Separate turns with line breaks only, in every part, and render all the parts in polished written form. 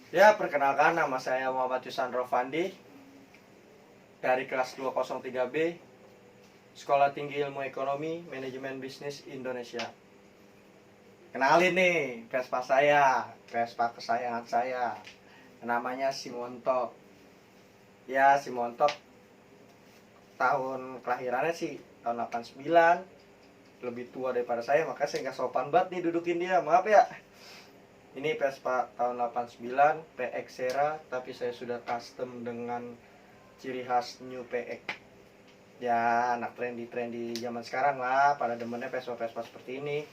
Ya, perkenalkan nama saya Muhammad Yusandro Fandi dari kelas 203B, Sekolah Tinggi Ilmu Ekonomi Manajemen Bisnis Indonesia. Kenalin nih, Vespa saya, Vespa kesayangan saya. Namanya Simontok. Ya, Simontok tahun kelahirannya sih tahun 89, lebih tua daripada saya, makanya saya nggak sopan banget nih dudukin dia. Maaf ya. Ini Vespa tahun 89 PX Sera, tapi saya sudah custom dengan ciri khas New PX. Ya, anak trendy zaman sekarang lah, pada demennya Vespa-Vespa seperti ini.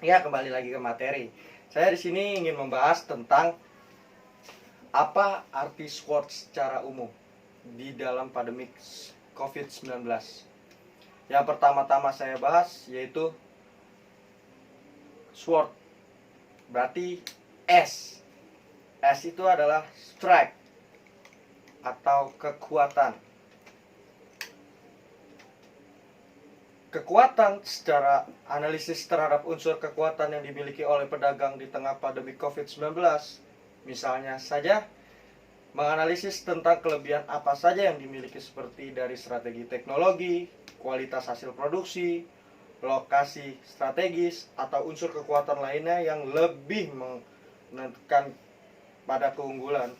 Ya, kembali lagi ke materi. Saya di sini ingin membahas tentang apa arti SWOT secara umum di dalam pandemik COVID-19. Yang pertama-tama saya bahas yaitu SWOT. Berarti S. S itu adalah strike atau kekuatan. Kekuatan secara analisis terhadap unsur kekuatan yang dimiliki oleh pedagang di tengah pandemi COVID-19. Misalnya saja, menganalisis tentang kelebihan apa saja yang dimiliki seperti dari strategi teknologi, kualitas hasil produksi, lokasi strategis, atau unsur kekuatan lainnya yang lebih menentukan pada keunggulan.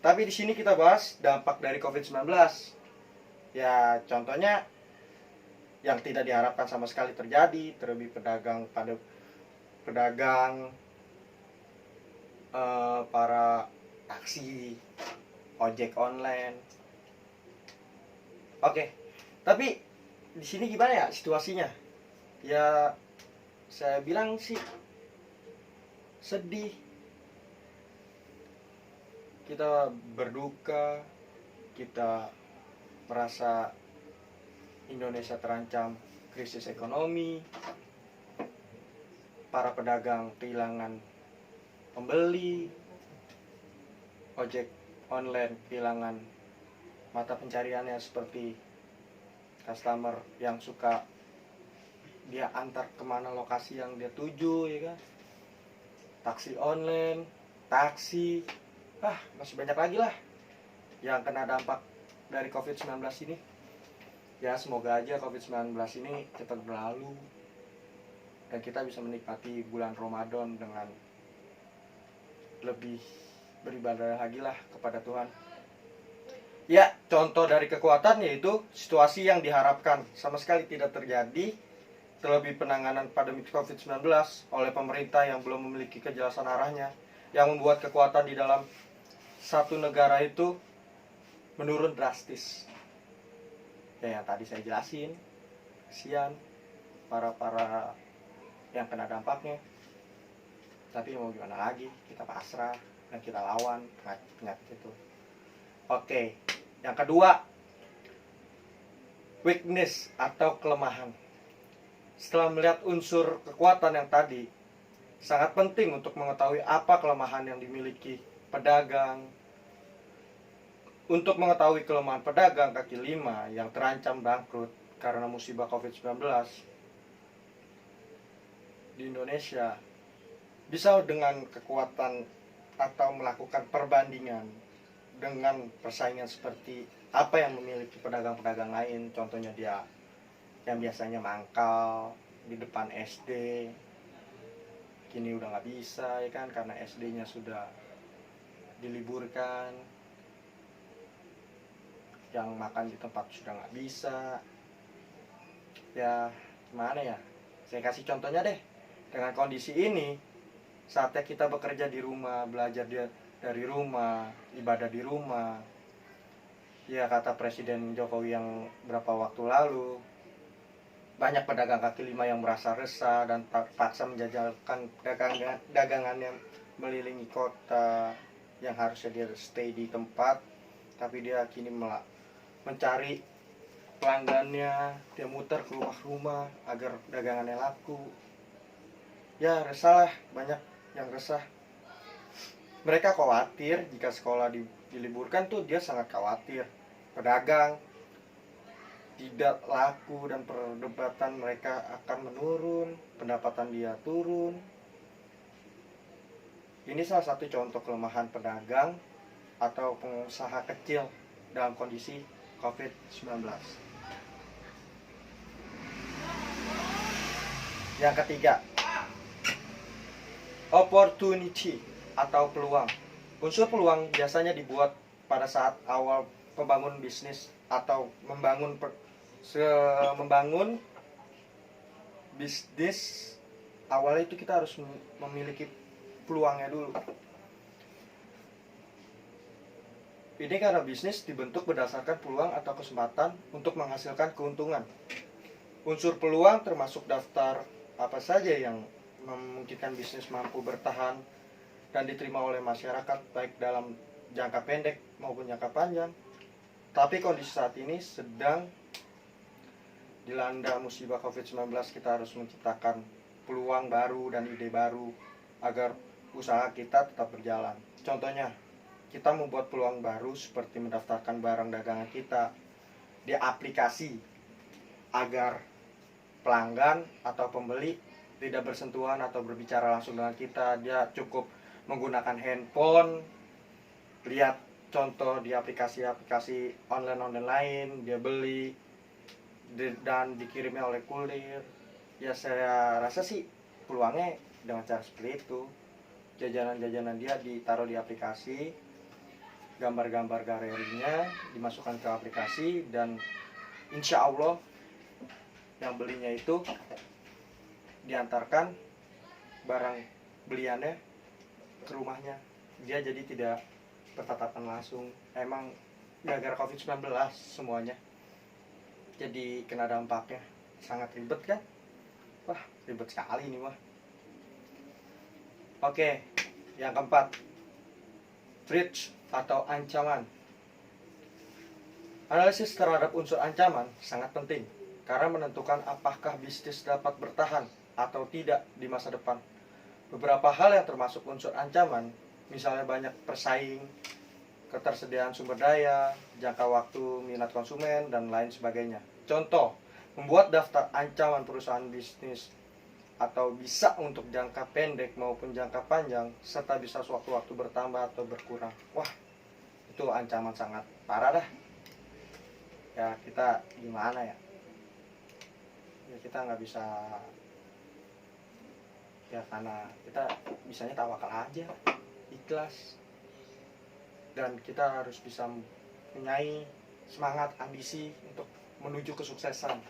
Tapi di sini kita bahas dampak dari COVID-19. Ya, contohnya yang tidak diharapkan sama sekali terjadi, terlebih pedagang para taksi, ojek online. Oke, tapi di sini gimana ya situasinya? Ya, saya bilang sih sedih. Kita berduka, kita merasa Indonesia terancam krisis ekonomi, para pedagang kehilangan pembeli, ojek online kehilangan mata pencariannya seperti customer yang suka dia antar kemana lokasi yang dia tuju, ya kan? Taksi online, taksi, masih banyak lagi lah yang kena dampak dari COVID-19 ini. Ya, semoga aja COVID-19 ini cepat berlalu dan kita bisa menikmati bulan Ramadan dengan lebih beribadah lagi lah kepada Tuhan. Ya, contoh dari kekuatan yaitu situasi yang diharapkan sama sekali tidak terjadi, terlebih penanganan pandemi COVID-19 oleh pemerintah yang belum memiliki kejelasan arahnya, yang membuat kekuatan di dalam satu negara itu menurun drastis. Ya, yang tadi saya jelasin, kesian para yang kena dampaknya. Tapi mau gimana lagi, kita pasrah dan kita lawan penyakit itu. Oke, yang kedua, weakness atau kelemahan. Setelah melihat unsur kekuatan yang tadi, sangat penting untuk mengetahui apa kelemahan yang dimiliki pedagang. Untuk mengetahui kelemahan pedagang kaki lima yang terancam bangkrut karena musibah COVID-19 di Indonesia, bisa dengan kekuatan atau melakukan perbandingan dengan persaingan seperti apa yang memiliki pedagang-pedagang lain. Contohnya dia yang biasanya mangkal di depan SD, kini udah nggak bisa, ya kan, karena SD-nya sudah diliburkan. Yang makan di tempat sudah nggak bisa. Ya, gimana ya, saya kasih contohnya deh. Dengan kondisi ini, saatnya kita bekerja di rumah, belajar dari rumah, ibadah di rumah. Ya, kata Presiden Jokowi yang berapa waktu lalu, banyak pedagang kaki lima yang merasa resah dan terpaksa menjajalkan dagangan yang melilingi kota, yang harusnya dia stay di tempat, tapi dia kini mencari pelanggannya, dia muter ke rumah-rumah agar dagangannya laku. Ya, resah lah, banyak yang resah. Mereka khawatir jika sekolah diliburkan tuh, dia sangat khawatir pedagang tidak laku dan perdebatan mereka akan menurun, pendapatan dia turun. Ini salah satu contoh kelemahan pedagang atau pengusaha kecil dalam kondisi COVID-19. Yang ketiga, opportunity atau peluang. Unsur peluang biasanya dibuat pada saat awal pembangun bisnis atau membangun bisnis. Awalnya itu kita harus memiliki peluangnya dulu. Ini karena bisnis dibentuk berdasarkan peluang atau kesempatan untuk menghasilkan keuntungan. Unsur peluang termasuk daftar apa saja yang memungkinkan bisnis mampu bertahan dan diterima oleh masyarakat baik dalam jangka pendek maupun jangka panjang. Tapi kondisi saat ini sedang dilanda musibah COVID-19, kita harus menciptakan peluang baru dan ide baru agar usaha kita tetap berjalan. Contohnya, kita membuat peluang baru seperti mendaftarkan barang dagangan kita di aplikasi agar pelanggan atau pembeli tidak bersentuhan atau berbicara langsung dengan kita. Dia cukup menggunakan handphone, lihat contoh di aplikasi online lain, dia beli dan dikirimnya oleh kurir. Ya saya rasa sih peluangnya dengan cara seperti itu. Jajanan-jajanan dia ditaruh di aplikasi, gambar-gambar galerinya dimasukkan ke aplikasi, dan insya Allah yang belinya itu diantarkan barang beliannya ke rumahnya. Dia jadi tidak bertatapan langsung. Emang gara-gara COVID-19 semuanya jadi kena dampaknya. Sangat ribet kan? Wah, ribet sekali ini mah. Oke, yang keempat, threat atau ancaman. Analisis terhadap unsur ancaman sangat penting karena menentukan apakah bisnis dapat bertahan atau tidak di masa depan. Beberapa hal yang termasuk unsur ancaman, misalnya banyak persaing, ketersediaan sumber daya, jangka waktu, minat konsumen, dan lain sebagainya. Contoh, membuat daftar ancaman perusahaan bisnis atau bisa untuk jangka pendek maupun jangka panjang, serta bisa sewaktu-waktu bertambah atau berkurang. Wah, itu ancaman sangat parah dah. Ya kita gimana ya? Ya kita nggak bisa, ya karena kita bisanya tawakal aja, ikhlas, dan kita harus bisa mempunyai semangat, ambisi untuk menuju kesuksesan,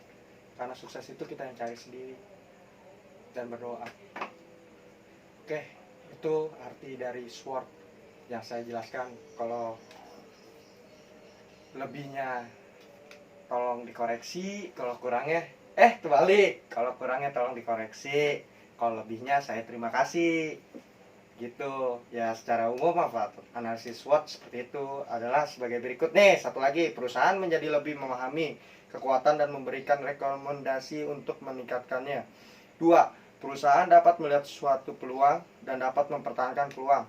karena sukses itu kita yang cari sendiri, dan berdoa. Oke, itu arti dari SWOT yang saya jelaskan. Kalau lebihnya tolong dikoreksi, kalau kurangnya terbalik, kalau kurangnya tolong dikoreksi, kalau lebihnya saya terima kasih. Gitu ya. Secara umum analisis SWOT seperti itu adalah sebagai berikut nih. Satu lagi, perusahaan menjadi lebih memahami kekuatan dan memberikan rekomendasi untuk meningkatkannya. 2. Perusahaan dapat melihat suatu peluang dan dapat mempertahankan peluang.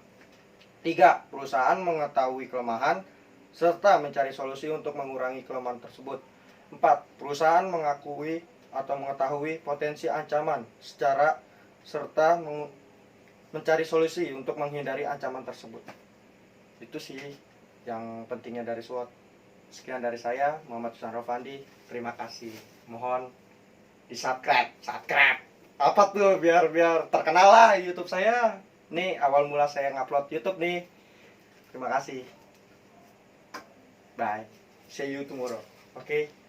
3. Perusahaan mengetahui kelemahan serta mencari solusi untuk mengurangi kelemahan tersebut. 4. Perusahaan mengakui atau mengetahui potensi ancaman serta mencari solusi untuk menghindari ancaman tersebut. Itu sih yang pentingnya dari SWOT. Sekian dari saya, Muhammad Husain Rofandi. Terima kasih. Mohon di subscribe. Apa tuh biar terkenal lah YouTube saya. Nih awal mula saya ngupload YouTube nih. Terima kasih. Bye. See you tomorrow. Okay.